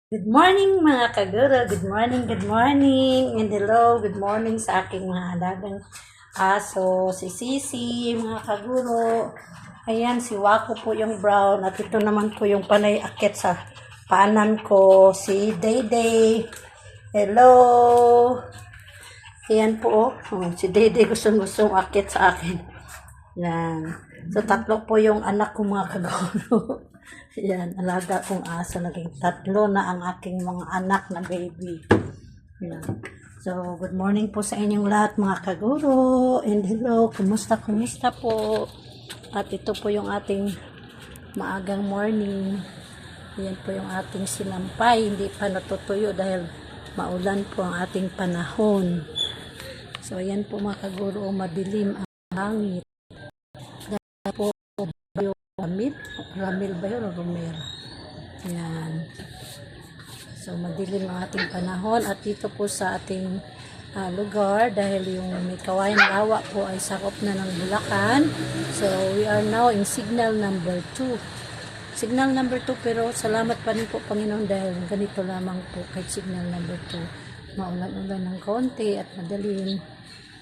Good morning mga kaguro, good morning, and hello, good morning sa aking mga alagang aso, si Sisi, mga kaguro. Ayan, si Wako po yung brown, at ito naman po yung panay akit sa paanan ko, si Dayday. Hello! Ayan po, si Dayday gustong akit sa akin. Yan. So, tatlo po yung anak ko mga kaguro. Yan, alaga kong aso. Naging tatlo na ang aking mga anak na baby. Yan. So, good morning po sa inyong lahat mga kaguro. And hello, kumusta po? At ito po yung ating maagang morning. Yan po yung ating sinampay. Hindi pa natutuyo dahil maulan po ang ating panahon. So, ayan po mga kaguro, madilim ang hangin. Po yung Ramil ba yun o Romero? Yan. So, madilim ang ating panahon at dito po sa ating lugar dahil yung may kawayan lawa po ay sakop na ng Bulacan. So, we are now in signal number 2. Signal number 2 pero salamat pa rin po Panginoon dahil ganito lamang po kahit signal number 2. Maulan-ulan ng konti at madalim.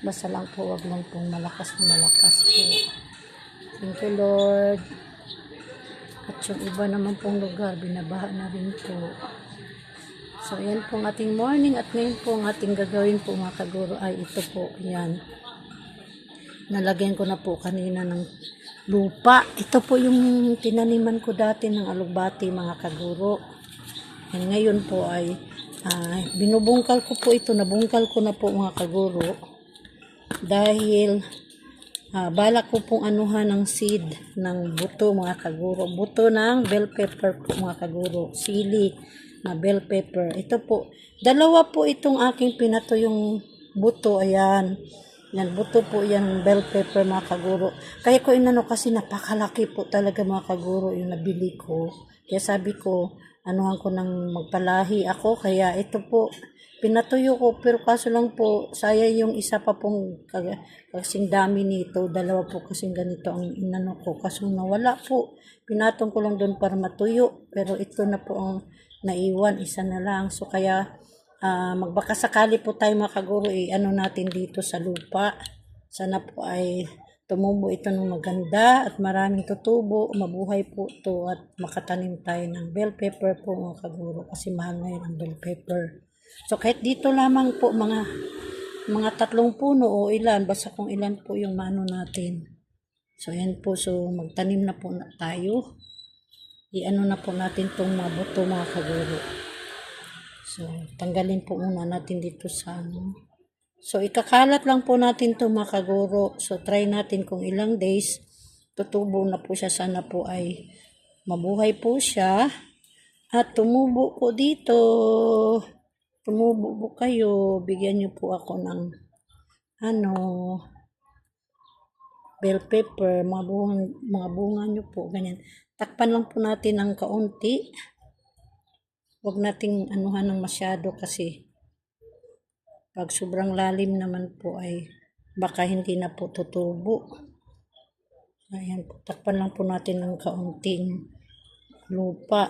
Basta lang po, wag lang pong malakas po. Thank you, Lord. At yung iba naman pong lugar, binabaha na rin po. So, ayan po ang ating morning. At ngayon po ang ating gagawin po mga kaguro ay ito po. Ayan. Nalagyan ko na po kanina ng lupa. Ito po yung tinaniman ko dati ng alugbati mga kaguro. And ngayon po ay binubungkal ko po ito. Nabungkal ko na po mga kaguro. Dahil balak ko pong anuhan ng seed ng buto mga kaguro. Buto ng bell pepper po mga kaguro. Sili na bell pepper. Ito po. Dalawa po itong aking pinato yung buto. Ayan. Yan, buto po yan bell pepper mga kaguro. Kaya ko inano kasi napakalaki po talaga mga kaguro yung nabili ko. Kaya sabi ko, anuhan ko ng magpalahi ako. Kaya ito po, pinatuyo ko. Pero kaso lang po, sayang yung isa pa pong kasing dami nito. Dalawa po kasing ganito ang inano ko. Kaso nawala po. Pinatong ko lang doon para matuyo. Pero ito na po ang naiwan. Isa na lang. So kaya magbakasakali po tayo mga kaguro. Ano natin dito sa lupa. Sana po ay tumubo ito ng maganda at maraming tutubo, mabuhay po ito at makatanim tayo ng bell pepper po mga kaguro kasi mahal ngayon ang bell pepper. So kahit dito lamang po mga 3 puno o ilan, basta kung ilan po yung mano natin. So yan po, so magtanim na po na tayo. Iano na po natin itong mabuto mga kaguro. So tanggalin po muna natin dito sa So, ikakalat lang po natin ito mga kaguro. So, try natin kung ilang days tutubo na po siya. Sana po ay mabuhay po siya. At tumubo po dito. Tumubo po kayo. Bigyan niyo po ako ng bell pepper. Mga bunga niyo po. Ganyan. Takpan lang po natin ng kaunti. Huwag nating anuhan ng masyado kasi pag sobrang lalim naman po ay baka hindi na po tutubo. Ayan po, takpan lang po natin ng kaunting lupa.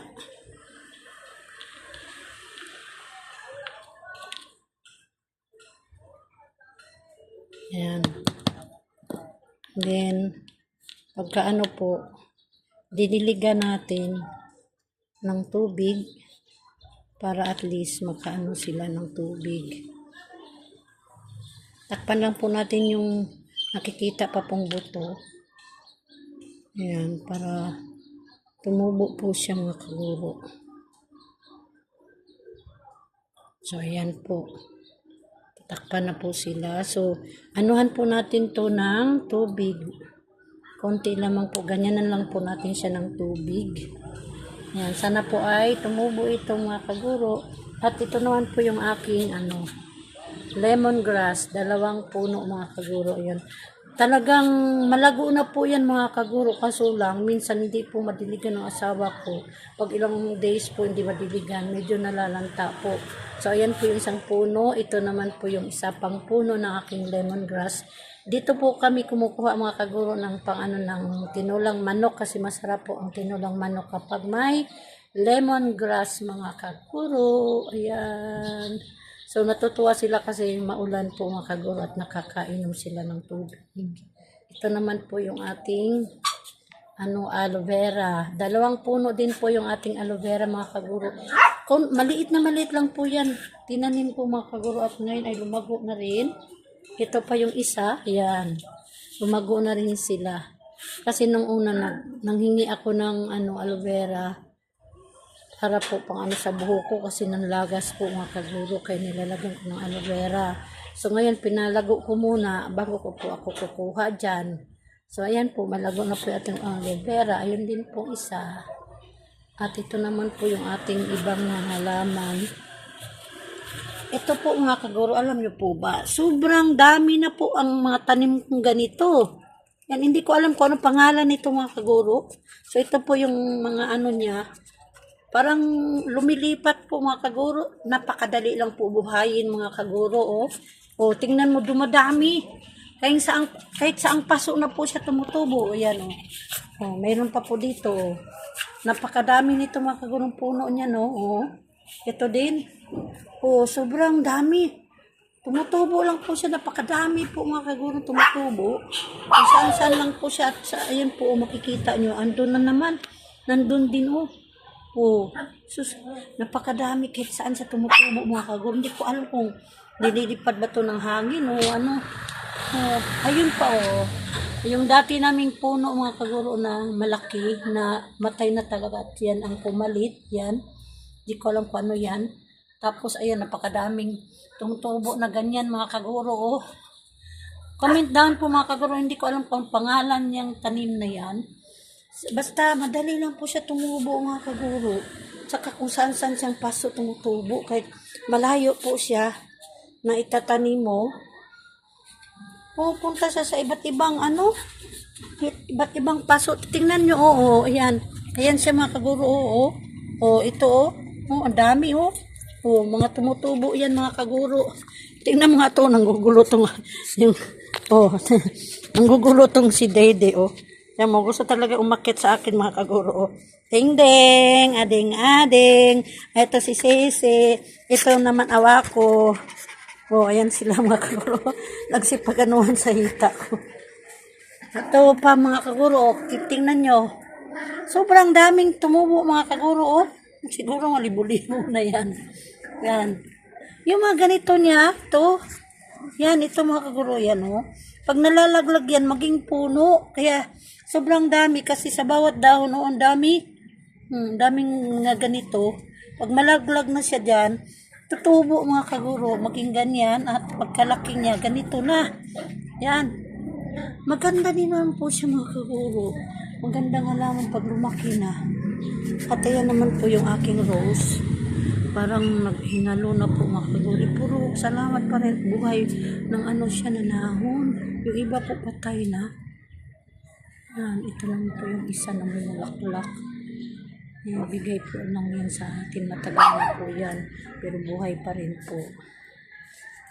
Ayan. Then, pagka po, diniligan natin ng tubig para at least makaano sila ng tubig. Takpan lang po natin yung nakikita pa pong buto. Ayan, para tumubo po siya mga kaguro. So, ayan po. Takpan na po sila. So, anuhan po natin to ng tubig. Konti lamang po. Ganyanan lang po natin siya ng tubig. Ayan, sana po ay tumubo ito mga kaguro. At ito naman po yung aking lemongrass, 2 puno mga kaguro. Ayan. Talagang malago na po yan mga kaguro, kaso lang minsan hindi po madiligan ng asawa ko. Pag ilang days po hindi madiligan, medyo nalalanta po. So ayan po yung isang puno, ito naman po yung isa pang puno ng aking lemongrass. Dito po kami kumukuha mga kaguro ng ng tinulang manok kasi masarap po ang tinulang manok kapag may lemongrass mga kaguro. Ayan. So natutuwa sila kasi maulan po mga kaguro at nakakainom sila ng tubig. Ito naman po yung ating aloe vera. 2 puno din po yung ating aloe vera mga kaguro. Kung maliit lang po yan. Tinanim po mga kaguro at ngayon ay lumago na rin. Ito pa yung isa. Yan. Lumago na rin sila. Kasi nung una nanghingi ako ng aloe vera para po pang sa buhok ko kasi nanlagas po mga kaguro kaya nilalagyan ko ng aloe vera. So ngayon pinalago ko muna bago ko po ako kukuha dyan. So ayan po, malago na po ating aloe vera. Ayun din po isa. At ito naman po yung ating ibang halaman. Ito po mga kaguro, alam nyo po ba, sobrang dami na po ang mga tanim kong ganito. Yan, hindi ko alam kung anong pangalan nito mga kaguro. So ito po yung mga niya. Parang lumilipat po mga kaguro. Napakadali lang po buhayin mga kaguro. O tingnan mo, dumadami. Kahit saang paso na po siya tumutubo. Ayan o. Mayroon pa po dito. Napakadami nito mga kaguro puno niya no. Ito din. Sobrang dami. Tumutubo lang po siya. Napakadami po mga kaguro tumutubo. Kung saan lang po siya. At ayan po makikita nyo. Andun na naman. Nandun din sus, napakadami kahit saan sa tumutubo mga kaguro. Hindi ko alam kung nililipad ba to ng hangin o ano. Ayun pa yung dati naming puno mga kaguro na malaki na matay na talaga at yan ang pumalit. Yan. Hindi ko alam kung ano yan. Tapos ayan, napakadaming tumutubo na ganyan mga kaguro. Comment down po mga kaguro. Hindi ko alam kung pangalan niyang tanim na yan. Basta madali lang po siya tumubo mga kaguro. Saka kung saan siyang paso tumutubo. Kahit malayo po siya na itatanim mo. Pupunta siya sa iba't ibang iba't ibang paso. Tingnan nyo ayan. Ayan siya mga kaguro ito ang dami mga tumutubo yan mga kaguro. Tingnan mo nga to, nanggugulo tong nanggugulo tong si Dede Yan mo, gusto talaga umakyat sa akin mga kaguro. Ding-ding, ading-ading. Ito si Sisi. Ito naman awako. Ayan sila mga kaguro. Nagsipaganuhan sa hita ko. Ito pa mga kaguro. Tingnan nyo. Sobrang daming tumubo mga kaguro. Siguro malibu-libo na yan. Yan. Yung mga ganito niya, yan, ito mga kaguro, yan Pag nalalaglag yan, maging puno. Kaya, sobrang dami kasi sa bawat dahon ang daming nga ganito. Pag malaglag na siya dyan, tutubo mga kaguro, maging ganyan at pagkalaki niya, ganito na. Yan. Maganda din naman po siya mga kaguro. Maganda nga naman pag lumaki na. At ayan naman po yung aking rose. Parang naghinalo na po mga kaguro. Puro salamat pa rin buhay ng siya na nahon. Yung iba po patay na. Yan, ito lang po yung isa na may mulaklak. Bigay po lang yan sa atin. Matagal na po yan. Pero buhay pa rin po.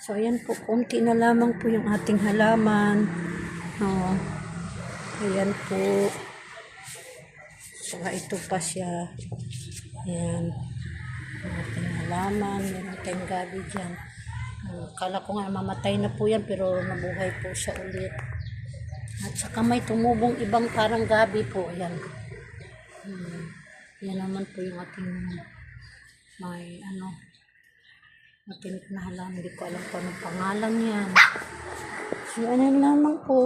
So, ayan po. Kunti na lamang po yung ating halaman. Ayan po. Saka ito pa siya. Ayan. Ating halaman. Meron tayong gabi dyan. Kala ko nga mamatay na po yan. Pero nabuhay po siya ulit. At saka may tumubong ibang parang gabi po. Ayan. Yan naman po yung ating may ating halaman. Hindi ko alam kung anong pangalan yan. So, ayan naman po.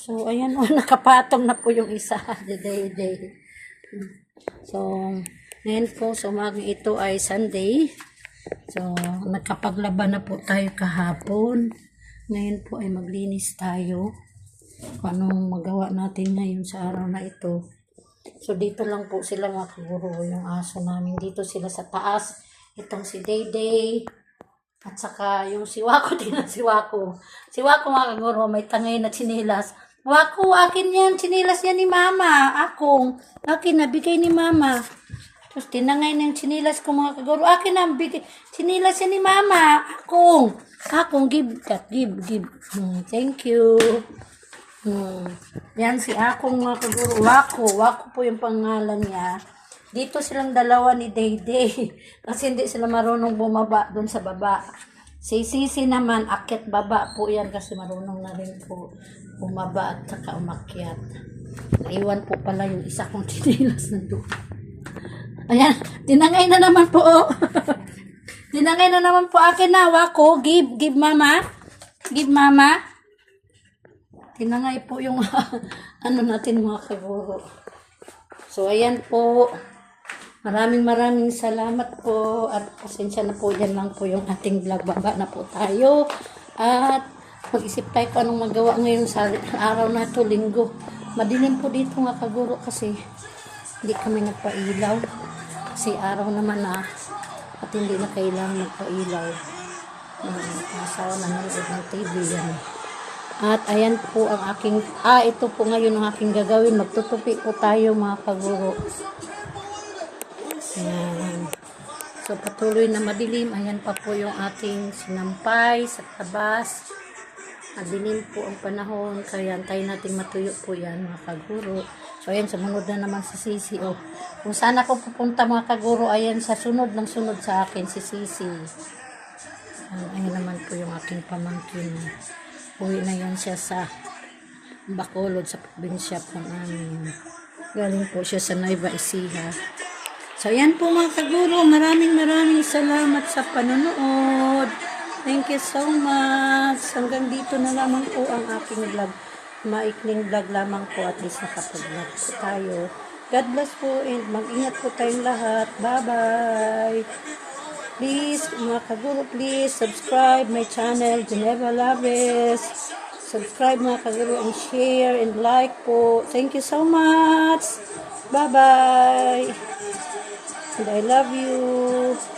So, ayan nakapatong na po yung isa. Day. So, ngayon po, sa umagang ito ay Sunday. So, nagkapaglaba na po tayo kahapon. Ngayon po ay maglinis tayo. Kung anong magawa natin ngayon sa araw na ito. So, dito lang po sila mga kaguro. Yung aso namin. Dito sila sa taas. Itong si Day. At saka yung si Wako din ang si Wako. Si Wako mga kaguro. May tangay na tsinelas. Wako, akin yan. Tsinelas yan ni Mama. Akin nabigay ni Mama. Tapos tinangay ng tsinelas ko mga kaguro. Akin na bigay. Tsinelas yan ni Mama. Akong. Give. Thank you. Yan si akong mga kaguro. Wako po yung pangalan niya. Dito silang dalawa ni Dayday. Kasi hindi sila marunong bumaba doon sa baba. Si Sisi naman, akyat baba po yan kasi marunong na rin po bumaba at saka umakyat. Naiwan po pala yung isa kong tinilas na doon. Ayan, tinangay na naman po. Tinangay na naman po akin na. Wako, give mama. Give mama. Tinangay po yung ano natin mga kaguro. So, ayan po. Maraming salamat po. At pasensya na po, yan lang po yung ating vlog. Baba na po tayo. At mag-isip tayo kung anong magawa ngayon sa araw na ito, linggo. Madilim po dito mga kaguro kasi hindi kami nagpailaw. Kasi araw naman na at hindi na kailangan magpailaw. Asawa na nanood ng TV yan. At ayan po ang aking, ito po ngayon ang aking gagawin. Magtutupi po tayo mga kaguro. Ayan. So patuloy na madilim. Ayan pa po yung ating sinampay sa tabas. Madilim po ang panahon. Kaya antayin natin matuyo po yan mga kaguro. So ayan, sumunod na naman si Sisi. Oh. Kung saan ako pupunta mga kaguro, ayan sa sunod sa akin si Sisi. Ayan naman po yung aking pamangkin. Uwi na yan siya sa Bacolod, sa probinsya po namin. Galing po siya sa Nueva Ecija. So, yan po mga kaguro. Maraming salamat sa panonood. Thank you so much. Hanggang dito na lamang po ang aking vlog. Maikling vlog lamang po at least nakapag-vlog po tayo. God bless po and mag-ingat po tayong lahat. Bye-bye. Please, mga kaguro, please subscribe my channel, Geneva Laves. Subscribe mga kaguro and share and like po. Thank you so much. Bye-bye. And I love you.